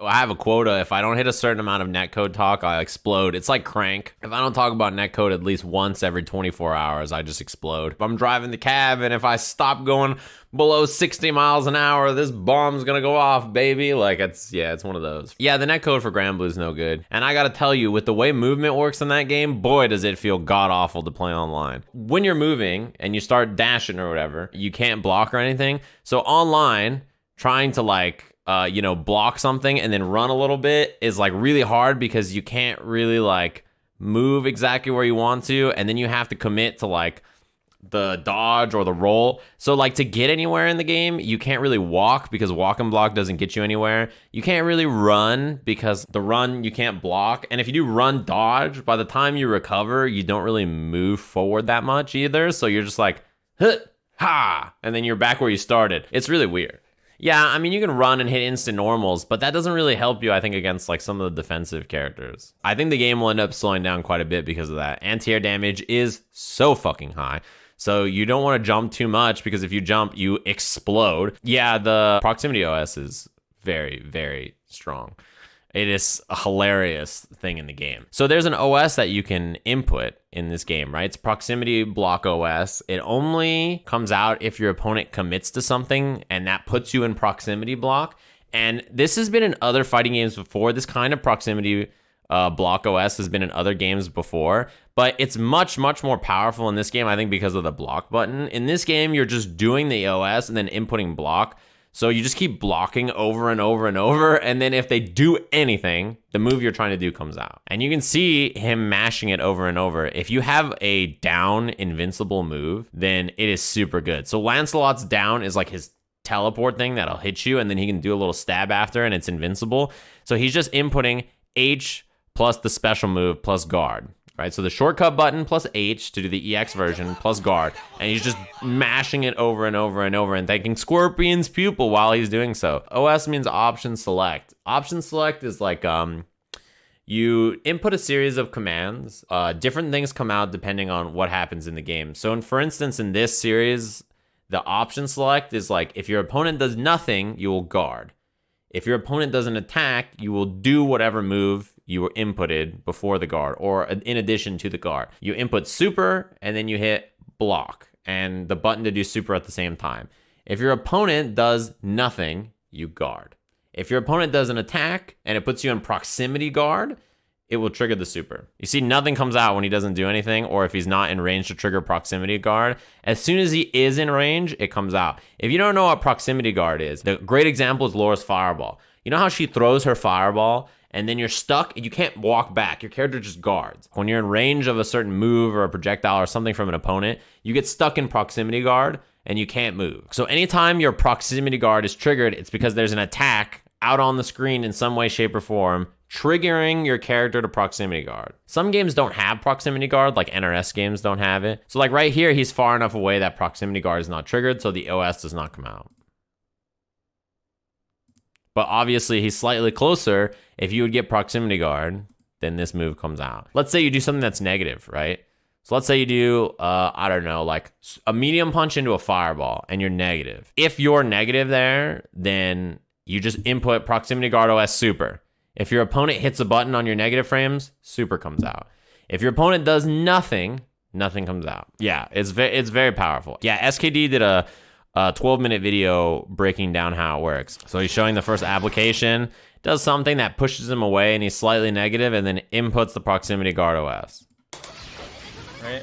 I have a quota. If I don't hit a certain amount of netcode talk, I explode. It's like crank. If I don't talk about netcode at least once every 24 hours, I just explode. If I'm driving the cab and if I stop going below 60 miles an hour, this bomb's gonna go off, baby. Like, it's one of those. Yeah, the netcode for Granblue is no good. And I gotta tell you, with the way movement works in that game, boy, does it feel god-awful to play online. When you're moving and you start dashing or whatever, you can't block or anything. So online, trying to like, block something and then run a little bit is like really hard because you can't really like move exactly where you want to, and then you have to commit to like the dodge or the roll. So like to get anywhere in the game, you can't really walk because walk and block doesn't get you anywhere. You can't really run because the run you can't block, and if you do run dodge, by the time you recover, you don't really move forward that much either. So you're just like, huh, ha, and then you're back where you started. It's really weird. Yeah, I mean, you can run and hit instant normals, but that doesn't really help you, I think, against like some of the defensive characters. I think the game will end up slowing down quite a bit because of that. Anti-air damage is so fucking high. So you don't want to jump too much because if you jump, you explode. Yeah, the proximity OS is very, very strong. It is a hilarious thing in the game. So there's an OS that you can input in this game, right? It's proximity block OS. It only comes out if your opponent commits to something, and that puts you in proximity block. And this has been in other fighting games before. This kind of proximity block OS has been in other games before, but it's much, much more powerful in this game, I think, because of the block button. In this game, you're just doing the OS and then inputting block. So you just keep blocking over and over and over, and then if they do anything, the move you're trying to do comes out. And you can see him mashing it over and over. If you have a down invincible move, then it is super good. So Lancelot's down is like his teleport thing that'll hit you, and then he can do a little stab after, and it's invincible. So he's just inputting H plus the special move plus guard. Right, so the shortcut button plus H to do the EX version plus guard, and he's just mashing it over and over and over and thanking Scorpion's pupil while he's doing so. OS means option select. Option select is like you input a series of commands. Different things come out depending on what happens in the game. So for instance, in this series, the option select is like if your opponent does nothing, you will guard. If your opponent doesn't attack, you will do whatever move you were inputted before the guard or in addition to the guard. You input super and then you hit block and the button to do super at the same time. If your opponent does nothing, you guard. If your opponent does an attack and it puts you in proximity guard, it will trigger the super. You see, nothing comes out when he doesn't do anything or if he's not in range to trigger proximity guard. As soon as he is in range, it comes out. If you don't know what proximity guard is, the great example is Laura's fireball. You know how she throws her fireball and then you're stuck and you can't walk back. Your character just guards. When you're in range of a certain move or a projectile or something from an opponent, you get stuck in proximity guard and you can't move. So anytime your proximity guard is triggered, it's because there's an attack out on the screen in some way, shape, or form, triggering your character to proximity guard. Some games don't have proximity guard, like NRS games don't have it. So like right here, he's far enough away that proximity guard is not triggered, so the OS does not come out. But obviously, he's slightly closer. If you would get proximity guard, then this move comes out. Let's say you do something that's negative, right? So let's say you do, I don't know, like a medium punch into a fireball, and you're negative. If you're negative there, then you just input proximity guard OS super. If your opponent hits a button on your negative frames, super comes out. If your opponent does nothing, nothing comes out. Yeah, it's very powerful. Yeah, SKD did a 12-minute video breaking down how it works. So he's showing the first application, does something that pushes him away and he's slightly negative, and then inputs the proximity guard OS. Right?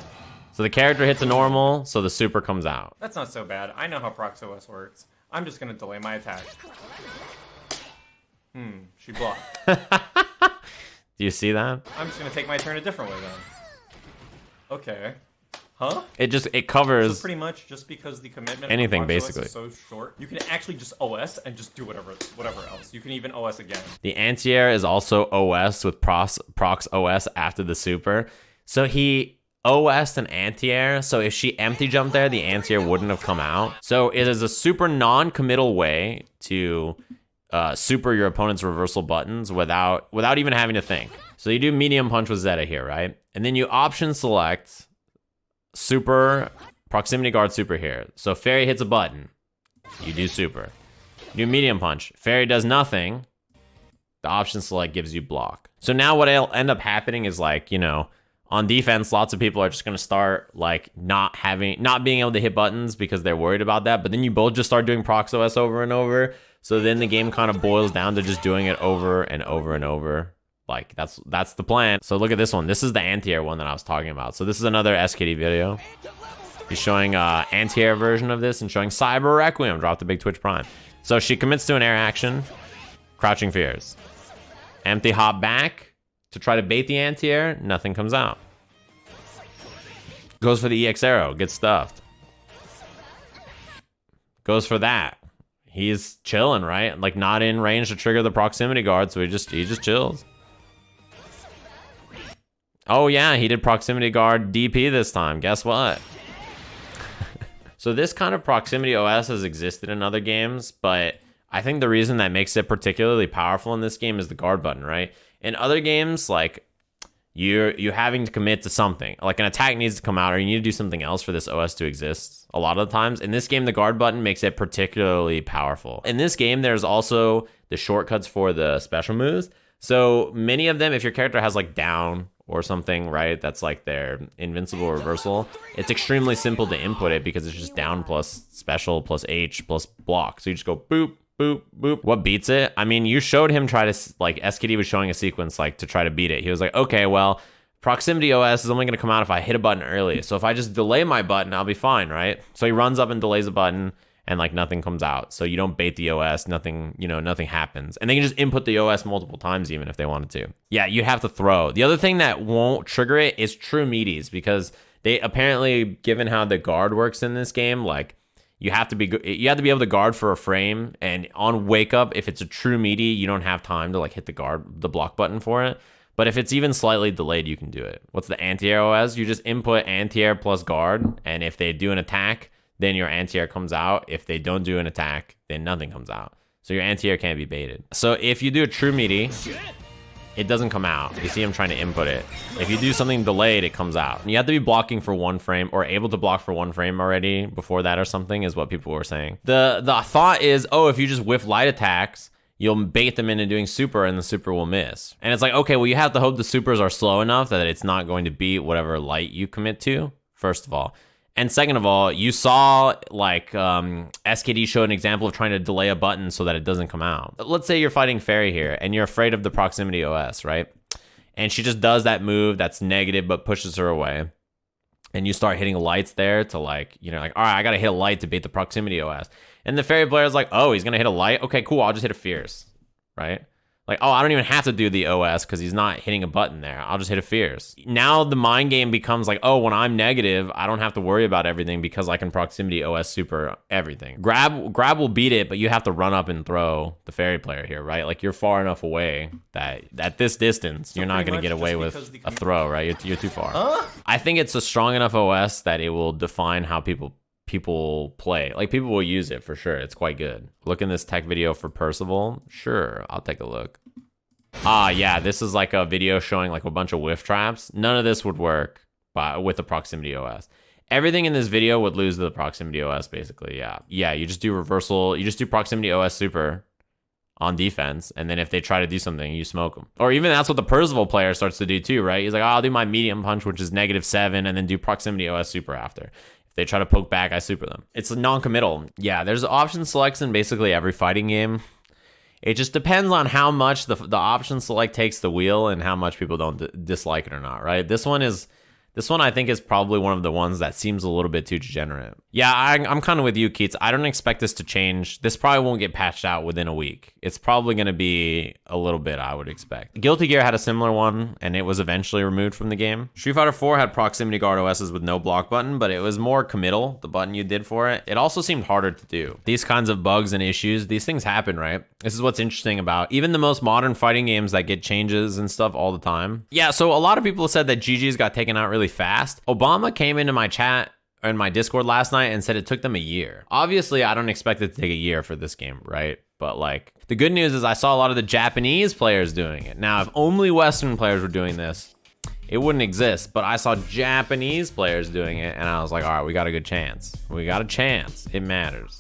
So the character hits a normal, so the super comes out. That's not so bad. I know how Prox OS works. I'm just gonna delay my attack. She blocked. Do you see that? I'm just gonna take my turn a different way then. Okay. Huh? It covers so pretty much just because the commitment anything of Prox basically OS is so short, you can actually just OS and just do whatever else. You can even OS again. The anti-air is also OS with Prox OS after the super. So he OS'd an anti-air, so if she empty jumped there, the anti-air wouldn't have come out. So it is a super non-committal way to super your opponent's reversal buttons without even having to think. So you do medium punch with Zeta here, right? And then you option select super, proximity guard super here. So Fairy hits a button, you do super. You do medium punch, Fairy does nothing, The option select gives you block. So now what'll end up happening is like, you know, on defense, lots of people are just going to start like not being able to hit buttons because they're worried about that. But then you both just start doing ProxOS over and over. So then the game kind of boils down to just doing it over and over and over. Like that's the plan. So look at this one. This is the anti-air one that I was talking about. So this is another SKD video. He's showing anti-air version of this and showing Cyber Requiem. Drop the big Twitch Prime. So she commits to an air action, crouching fears. Empty hop back to try to bait the anti-air. Nothing comes out. Goes for the EX arrow. Gets stuffed. Goes for that. He's chilling, right? Like not in range to trigger the proximity guard, so he just chills. Oh yeah, he did proximity guard DP this time. Guess what? So this kind of proximity OS has existed in other games, but I think the reason that makes it particularly powerful in this game is the guard button, right? In other games, like you're having to commit to something. Like an attack needs to come out or you need to do something else for this OS to exist a lot of the times. In this game, the guard button makes it particularly powerful. In this game, there's also the shortcuts for the special moves. So many of them, if your character has like down or something, right, that's like their invincible reversal, it's extremely simple to input it because it's just down plus special plus H plus block. So you just go boop, boop, boop. What beats it? I mean, you showed him try to, like, SKD was showing a sequence, like, to try to beat it. He was like, okay, well, proximity OS is only going to come out if I hit a button early. So if I just delay my button, I'll be fine, right? So he runs up and delays a button, and, like, nothing comes out. So you don't bait the OS, nothing, you know, nothing happens. And they can just input the OS multiple times even if they wanted to. Yeah, you have to throw. The other thing that won't trigger it is true meaties, because they apparently, given how the guard works in this game, like, you have to be able to guard for a frame, and on wake up, if it's a true meaty, you don't have time to like hit the block button for it. But if it's even slightly delayed, you can do it. What's the anti-air OS? You just input anti-air plus guard, and if they do an attack, then your anti-air comes out. If they don't do an attack, then nothing comes out. So your anti-air can't be baited. So if you do a true meaty, it doesn't come out. You see him trying to input it. If you do something delayed, it comes out. And you have to be blocking for one frame or able to block for one frame already before that or something is what people were saying. The thought is, oh, if you just whiff light attacks, you'll bait them into doing super and the super will miss. And it's like, okay, well, you have to hope the supers are slow enough that it's not going to beat whatever light you commit to, first of all. And second of all, you saw like SKD showed an example of trying to delay a button so that it doesn't come out. Let's say you're fighting Fairy here and you're afraid of the proximity OS, right? And she just does that move that's negative but pushes her away. And you start hitting lights there to like, you know, like, all right, I got to hit a light to beat the proximity OS. And the Fairy player is like, oh, he's going to hit a light? Okay, cool, I'll just hit a Fierce, right? Like, oh, I don't even have to do the OS because he's not hitting a button there. I'll just hit a Fierce. Now the mind game becomes like, oh, when I'm negative, I don't have to worry about everything because I can proximity OS super everything. Grab will beat it, but you have to run up and throw the Fairy player here, right? Like, you're far enough away that at this distance, so you're not going to get away with a throw, right? You're too far. Huh? I think it's a strong enough OS that it will define how people play. Like, people will use it for sure. It's quite good. Look in this tech video for Percival. Sure, I'll take a look. Yeah, this is like a video showing like a bunch of whiff traps. None of this would work with the proximity OS. Everything in this video would lose to the proximity OS, basically. Yeah, you just do reversal. You just do proximity OS super on defense, and then if they try to do something, you smoke them. Or even that's what the Percival player starts to do too, right? He's like, oh, I'll do my medium punch, which is -7, and then do proximity OS super after. They try to poke back, I super them. It's non-committal. Yeah, there's option selects in basically every fighting game. It just depends on how much the option select takes the wheel and how much people don't dislike it or not, right? This one I think is probably one of the ones that seems a little bit too degenerate. Yeah, I'm kind of with you, Keats. I don't expect this to change. This probably won't get patched out within a week. It's probably going to be a little bit, I would expect. Guilty Gear had a similar one, and it was eventually removed from the game. Street Fighter 4 had proximity guard OSs with no block button, but it was more committal, the button you did for it. It also seemed harder to do. These kinds of bugs and issues, these things happen, right? This is what's interesting about even the most modern fighting games that get changes and stuff all the time. Yeah, so a lot of people said that GG's got taken out really fast. Obama came into my chat in my Discord last night and said it took them a year. Obviously, I don't expect it to take a year for this game, right? But like, the good news is I saw a lot of the Japanese players doing it. Now, if only Western players were doing this, it wouldn't exist. But I saw Japanese players doing it, and I was like, all right, we got a good chance. We got a chance. It matters.